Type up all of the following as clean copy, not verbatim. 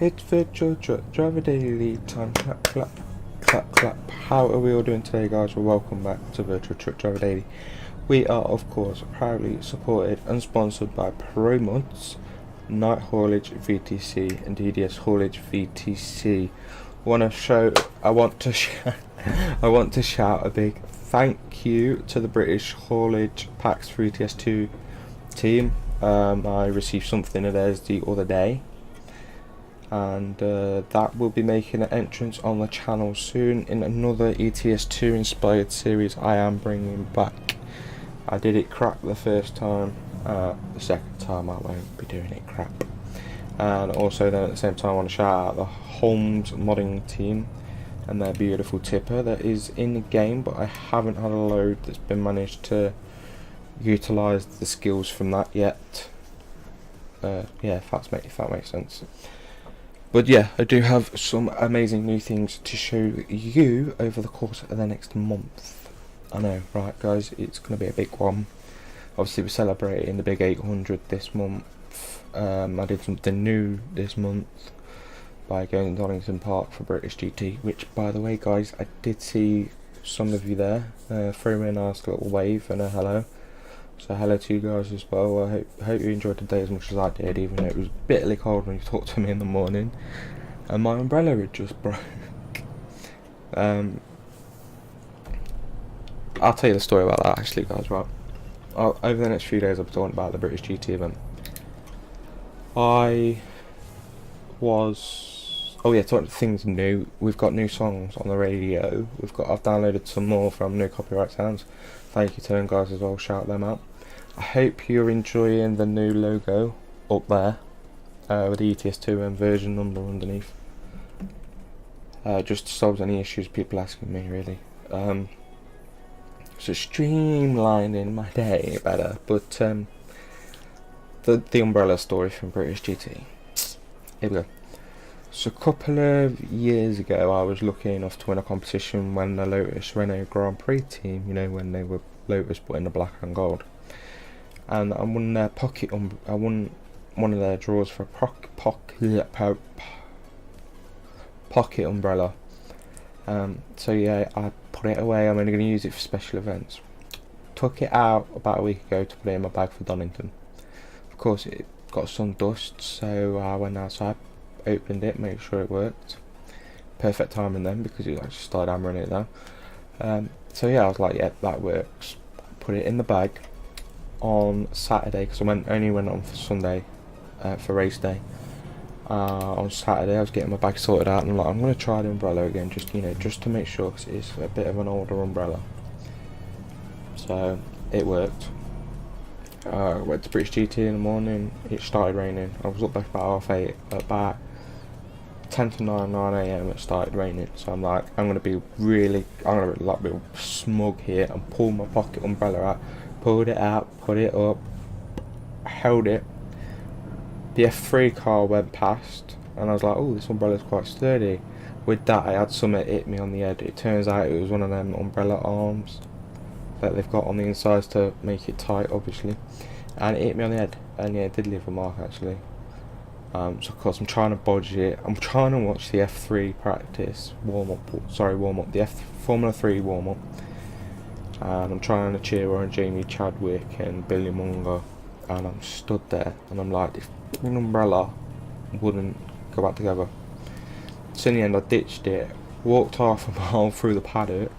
It's Virtual Truck Driver Daily time. Clap, clap, clap, clap. How are we all doing today, guys? Well, welcome back to Virtual Truck Driver Daily. We are, of course, proudly supported and sponsored by ProMods, Night Haulage VTC, and ETS Haulage VTC. I want to shout a big thank you to the British Haulage Packs for ETS2 team. I received something of theirs the other day, and that will be making an entrance on the channel soon in another ETS2 inspired series I am bringing back. I did it crap the first time, the second time I won't be doing it crap. And also then at the same time I want to shout out the Holmes modding team and their beautiful tipper that is in the game, but I haven't had a load that's been managed to utilise the skills from that yet. Yeah, if that makes sense. But yeah, I do have some amazing new things to show you over the course of the next month. I know, right guys, it's going to be a big one. Obviously we're celebrating the big 800 this month. I did something new this month by going to Donington Park for British GT, which by the way guys, I did see some of you there. Throw me a nice little wave and a hello. So hello to you guys as well. I hope you enjoyed the day as much as I did, even though it was bitterly cold when you talked to me in the morning. And my umbrella had just broke. I'll tell you the story about that actually, guys, right? Over the next few days I'll be talking about the British GT event. Oh yeah, talking things new. We've got new songs on the radio. I've downloaded some more from New Copyright Sounds. Thank you to them guys as well, shout them out. I hope you're enjoying the new logo up there with the ETS2 and version number underneath. Just solves any issues people asking me, really. So streamlining my day better. But the umbrella story from British GT. Here we go. So a couple of years ago I was lucky enough to win a competition when the Lotus Renault Grand Prix team, you know, when they were Lotus but in the black and gold, and I won their I won one of their draws for a pocket umbrella. So yeah, I put it away. I'm only going to use it for special events. Took it out about a week ago to put it in my bag for Donington. Of course it got some dust, so I went outside, opened it, made sure it worked. Perfect timing then, because I just started hammering it down. So yeah, I was like, yeah, that works. Put it in the bag on Saturday, because I only went on for Sunday for race day. On Saturday I was getting my bag sorted out, and I'm like, I'm going to try the umbrella again, just to make sure, because it's a bit of an older umbrella. So it worked. Went to British GT in the morning. It started raining. I was up back about 8:30. About 10 to 9 AM it started raining. So I'm like, I'm gonna be smug here and pull my pocket umbrella out. Pulled it out, put it up, held it. The F3 car went past, and I was like, oh, this umbrella's quite sturdy. With that, I had something hit me on the head. It turns out it was one of them umbrella arms that they've got on the insides to make it tight, obviously, and it hit me on the head, and yeah, it did leave a mark actually. So of course I'm trying to bodge it. I'm trying to watch the F3 practice warm up, the Formula 3 warm up, and I'm trying to cheer on Jamie Chadwick and Billy Munger, and I'm stood there and I'm like, this umbrella wouldn't go back together. So in the end I ditched it, walked half a mile through the paddock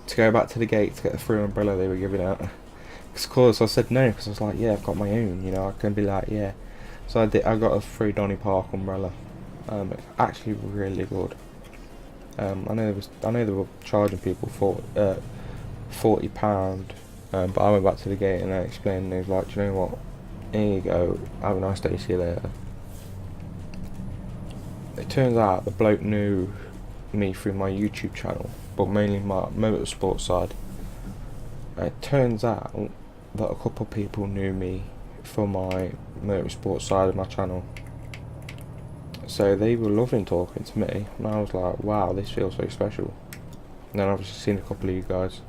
to go back to the gate to get the free umbrella they were giving out. Because of course I said no, because I was like, yeah, I've got my own, you know, I can be like, yeah. So I got a free Donny Park umbrella. It's actually really good. I know they were charging people for £40, but I went back to the gate and I explained, and they was like, do you know what, here you go, have a nice day, see you later. It turns out the bloke knew me through my YouTube channel, but mainly my motorsport side. It turns out that a couple of people knew me for my motorsport side of my channel, so they were loving talking to me, and I was like, wow, this feels so special. And then I've just seen a couple of you guys.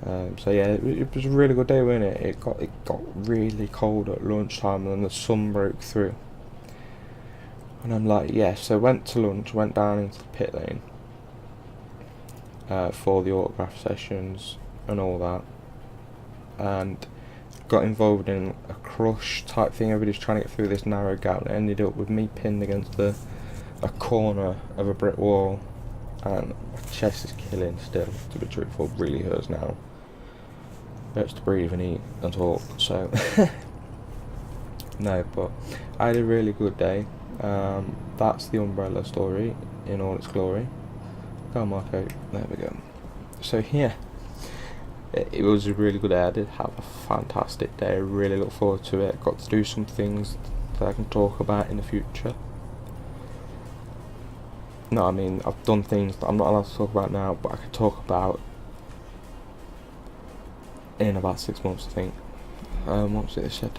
So yeah, it was a really good day, wasn't it? It got really cold at lunchtime, and then the sun broke through. And I'm like, yeah. So went to lunch, went down into the pit lane for the autograph sessions and all that, and got involved in a crush type thing. Everybody's trying to get through this narrow gap, and it ended up with me pinned against a corner of a brick wall, and my chest is killing still, to be truthful. It really hurts now. Hurts to breathe and eat and talk, so no, but I had a really good day. That's the umbrella story in all its glory. Go on, Marco. There we go. So yeah, it was a really good day. I did have a fantastic day. I really look forward to it. Got to do some things that I can talk about in the future. No, I mean, I've done things that I'm not allowed to talk about now, but I can talk about in about 6 months, I think. What was it they said?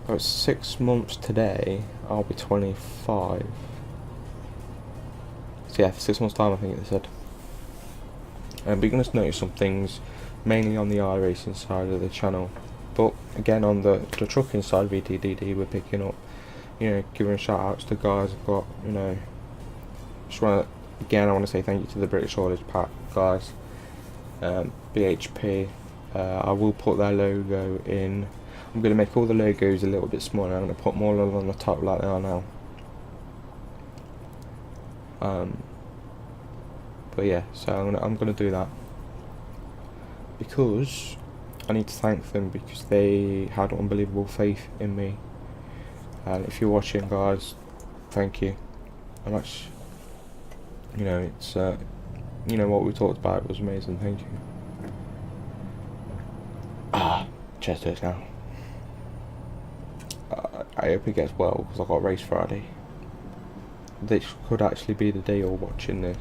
Oh, it's 6 months today. I'll be 25. So yeah, 6 months time, I think they said. But you're going to notice some things, mainly on the iRacing side of the channel. But again, on the trucking side, VTDD, we're picking up, you know, giving shout outs to guys I've got, you know. Just want to, again, I want to say thank you to the British Haulage Pack guys, BHP. I will put their logo in. I'm going to make all the logos a little bit smaller. I'm going to put more on the top like they are now. But yeah, so I'm gonna do that because I need to thank them, because they had unbelievable faith in me. And if you're watching, guys, thank you. I'm actually, you know, it's you know, what we talked about was amazing. Thank you. Chest hurts now. I hope it gets well, because I've got a race Friday. This could actually be the day you're watching this,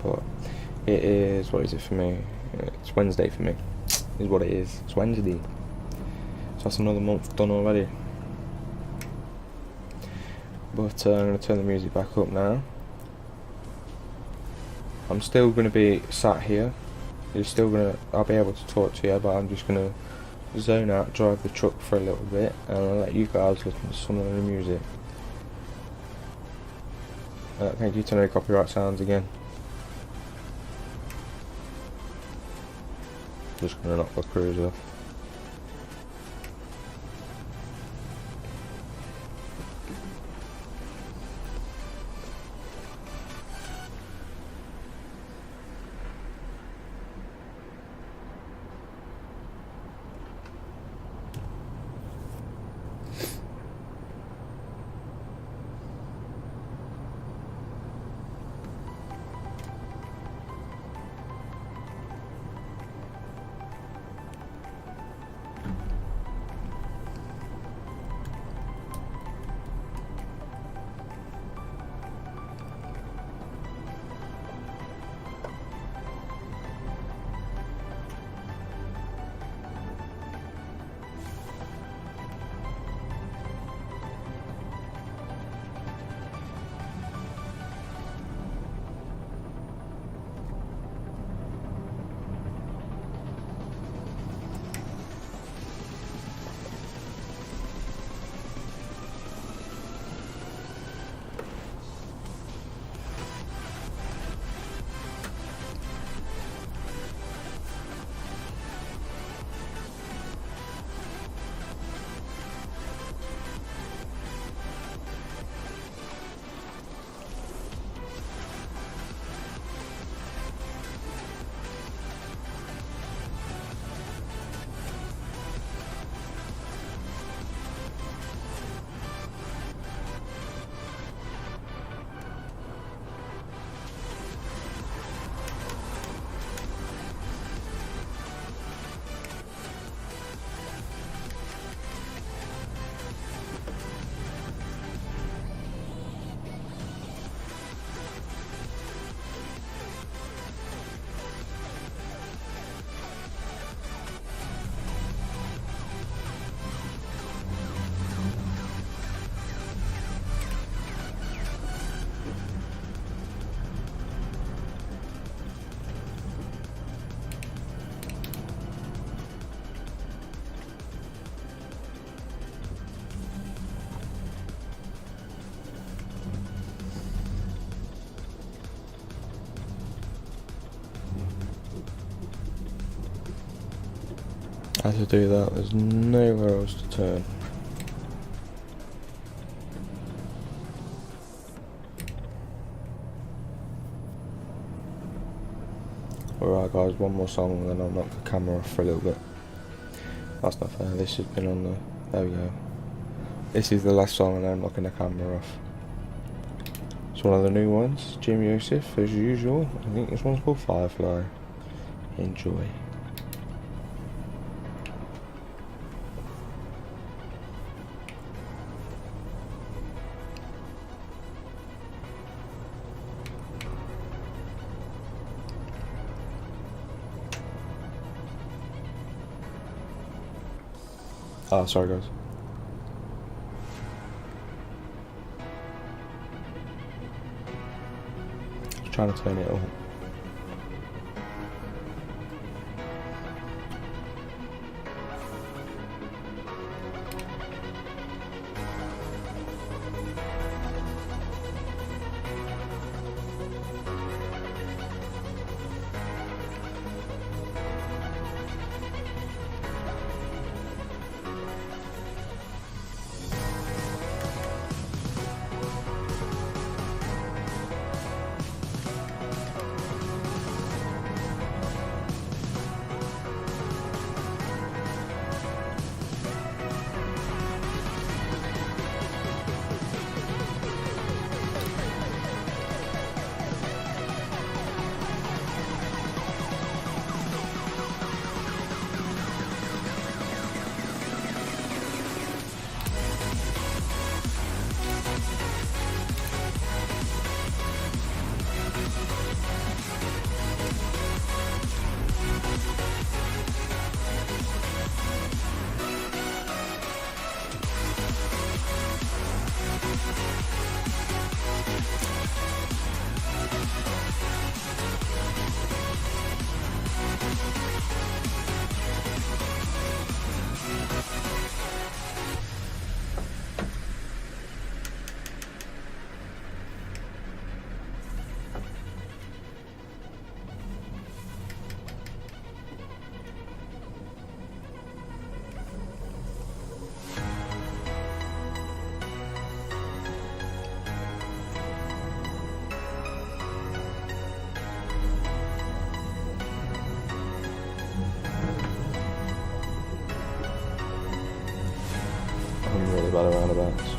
but it is, what is it for me? It's Wednesday for me, is what it is. It's Wednesday, so that's another month done already. But I'm going to turn the music back up now. I'm still going to be sat here. I'll be able to talk to you, but I'm just going to zone out, drive the truck for a little bit, and I'll let you guys listen to some of the music. Thank you to No Copyright Sounds again. Just gonna knock the cruise off. How to do that, there's nowhere else to turn. Alright guys, one more song and then I'll knock the camera off for a little bit. That's not fair, this has been on the... there we go. This is the last song and then I'm knocking the camera off. It's one of the new ones, Jim Yosef as usual. I think this one's called Firefly. Enjoy. Ah, sorry guys. Just trying to turn it on. I'm really bad at roundabouts.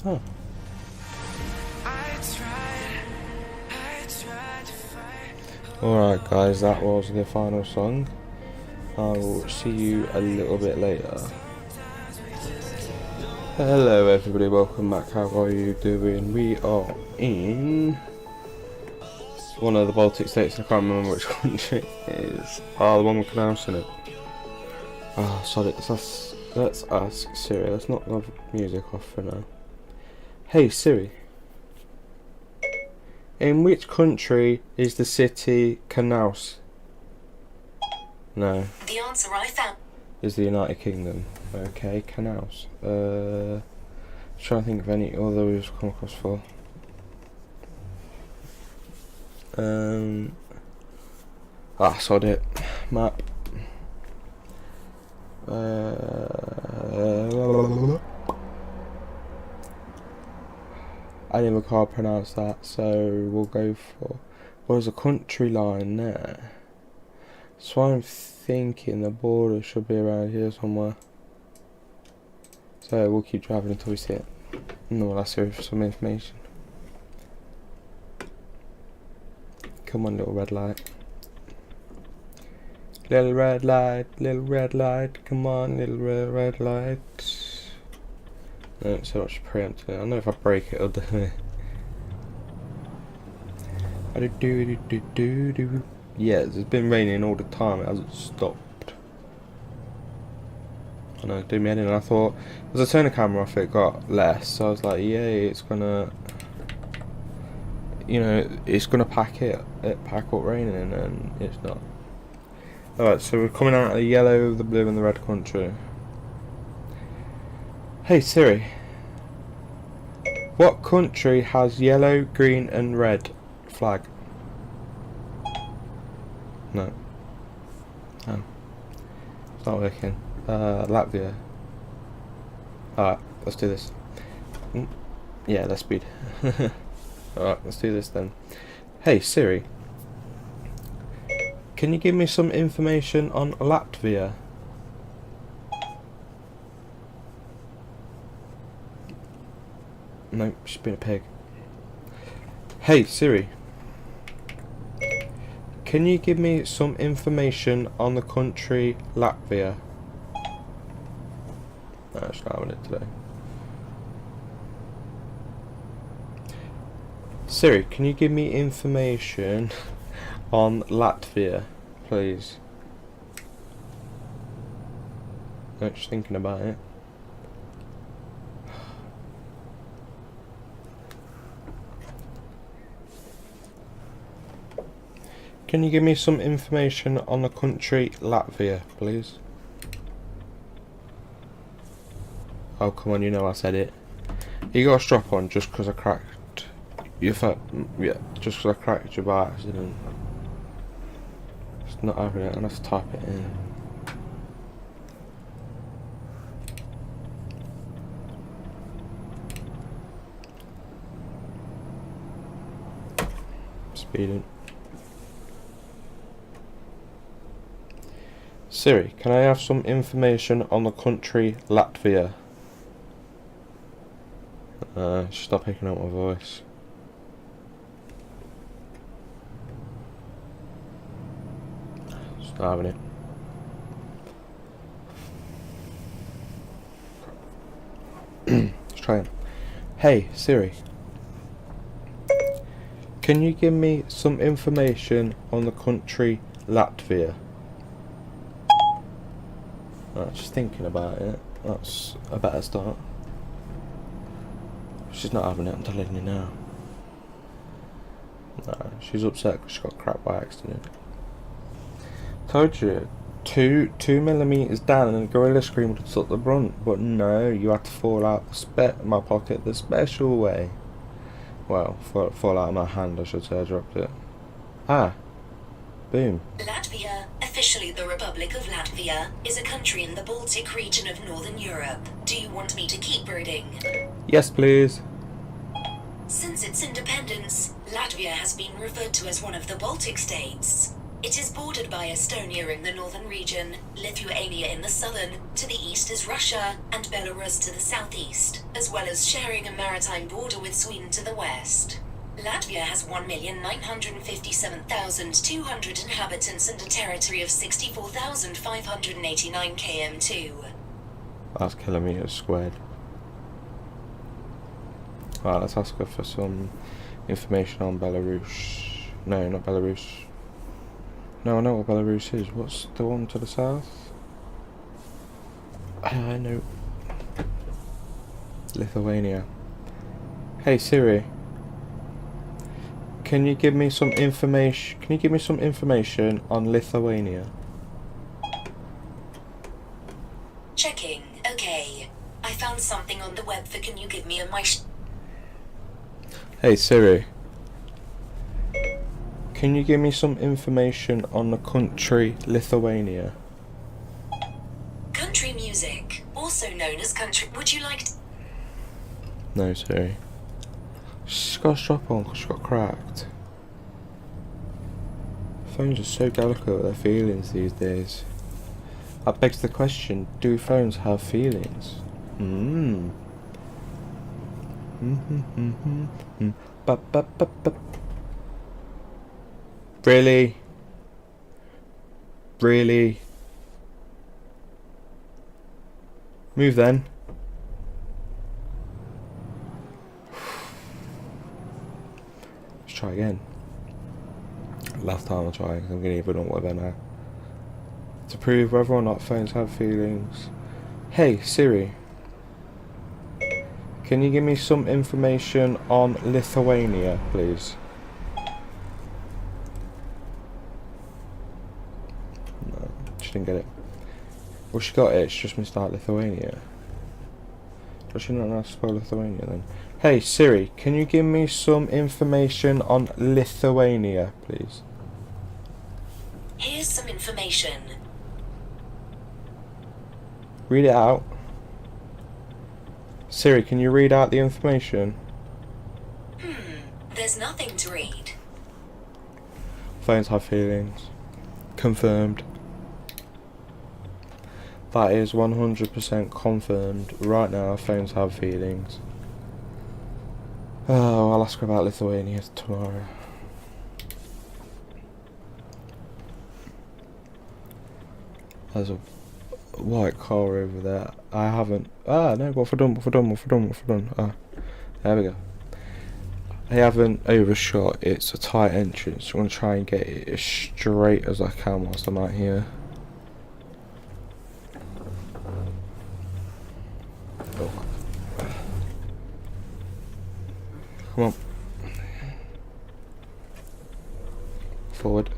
Oh. Alright guys, that was the final song. I will see you a little bit later. Hello everybody, welcome back. How are you doing? We are in one of the Baltic states. I can't remember which country it is. Oh, the one with canals in it. Oh, sorry, let's ask Siri. Let's not have music off for now. Hey Siri, in which country is the city Kanaus? No. The answer I found Is the United Kingdom. Okay, Kanaus. Trying to think of any other we've come across for. Sod it. Map. I never can't pronounce that, so we'll go for. Well, there's a country line there. So I'm thinking the border should be around here somewhere. So we'll keep driving until we see it. And we'll ask her for some information. Come on, little red light. Little red light, come on, little red light. No, so much preempting it. I know if I break it, it'll do it. Yeah, it's been raining all the time, it hasn't stopped. I know, do me in, and I thought, as I turned the camera off, it got less, so I was like, yay, it's gonna, you know, it's gonna pack up raining, and it's not. Alright, so we're coming out of the yellow, the blue, and the red country. Hey Siri, what country has yellow, green, and red flag? No. Oh. It's not working. Latvia. Alright, let's do this. Yeah, let's speed. Alright, let's do this then. Hey Siri, can you give me some information on Latvia? No, she's been a pig. Hey Siri, can you give me some information on the country Latvia? No, she's not having it today. Siri, can you give me information on Latvia, please? No, just thinking about it. Can you give me some information on the country Latvia, please? Oh, come on, you know I said it. You got a strap on just because I cracked your foot. Yeah, just because I cracked you by accident. It's not having it, I'm going to have to type it in. Speeding. Siri, can I have some information on the country Latvia? She's not picking up my voice. Just not having it. Let's try it. Hey Siri, can you give me some information on the country Latvia? Just thinking about it, that's a better start. She's not having it, I'm telling you now. No, she's upset because she got cracked by accident. Told you, 2mm down and the gorilla screen would have took the brunt, but no, you had to fall out my pocket the special way. Well, fall out of my hand, I should say. I dropped it. Ah, boom. Latvia, officially the Republic of Latvia, is a country in the Baltic region of Northern Europe. Do you want me to keep reading? Yes, please. Since its independence, Latvia has been referred to as one of the Baltic states. It is bordered by Estonia in the northern region, Lithuania in the southern, to the east is Russia, and Belarus to the southeast, as well as sharing a maritime border with Sweden to the west. Latvia has 1,957,200 inhabitants and a territory of 64,589 km2. That's kilometres squared. Right, let's ask her for some information on Belarus. No, not Belarus. No, I know what Belarus is. What's the one to the south? I know. Lithuania. Hey Siri. Can you give me some information? Can you give me some information on Lithuania? Checking. Okay. I found something on the web for can you give me a Hey Siri. Can you give me some information on the country Lithuania? Country music, also known as country. Would you like to... No, Siri. She's got a strap on because she got cracked. Phones are so delicate with their feelings these days. That begs the question, do phones have feelings? Really? Really? Move then. Let's try again. Last time I'll try, I'm going to even know what they're now. To prove whether or not phones have feelings. Hey Siri. Can you give me some information on Lithuania, please? No, she didn't get it. Well, she got it, she just missed out Lithuania. Does she not know how to spell Lithuania then? Hey Siri, can you give me some information on Lithuania, please? Here's some information. Read it out. Siri, can you read out the information? There's nothing to read. Phones have feelings. Confirmed. That is 100% confirmed. Right now, phones have feelings. Oh, I'll ask her about Lithuania tomorrow. There's a white car over there. I haven't... Ah, no, what have I done? Ah, there we go. I haven't overshot. It's a tight entrance. I'm going to try and get it as straight as I can whilst I'm out here. Oh. Come on. Forward.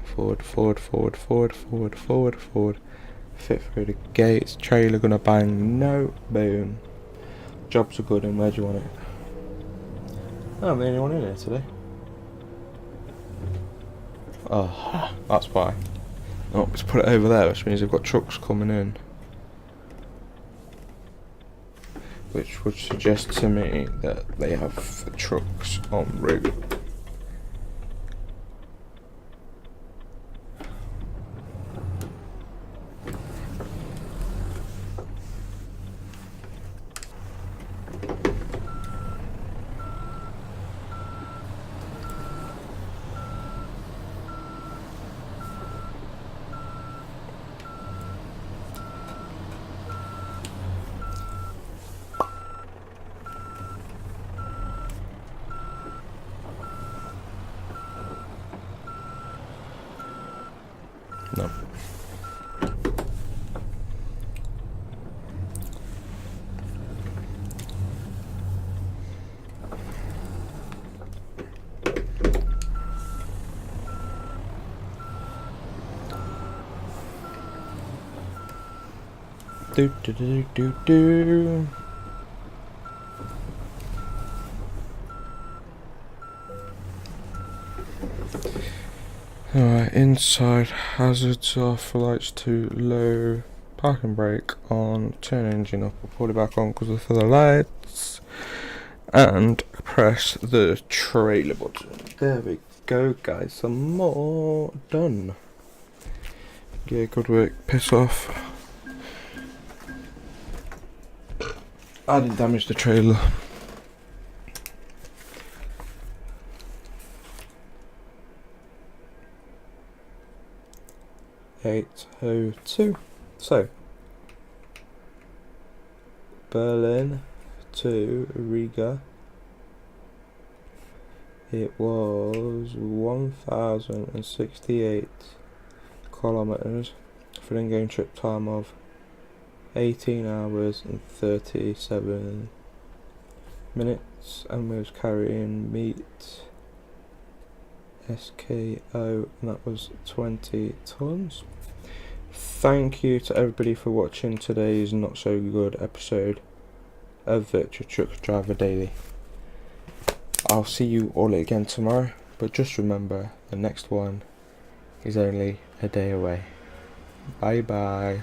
Fit through the gates. Trailer gonna bang. No. Boom. Jobs are good and where do you want it? Oh, I'm the only one in here today. Oh, that's why. Oh, let's put it over there, which means they've got trucks coming in. Which would suggest to me that they have trucks en route. No. Do. Alright, inside, hazards off, lights too low, parking brake on, turn engine up, I'll pull it back on because of the lights, and press the trailer button. There we go guys, some more done. Yeah, good work. Piss off. I didn't damage the trailer. (8:02). So, Berlin to Riga. It was 1,068 kilometers for an in-game trip time of 18 hours and 37 minutes, and we was carrying meat SKO, and that was 20 tons. Thank you to everybody for watching today's not so good episode of Virtual Truck Driver Daily. I'll see you all again tomorrow, but just remember the next one is only a day away. Bye bye.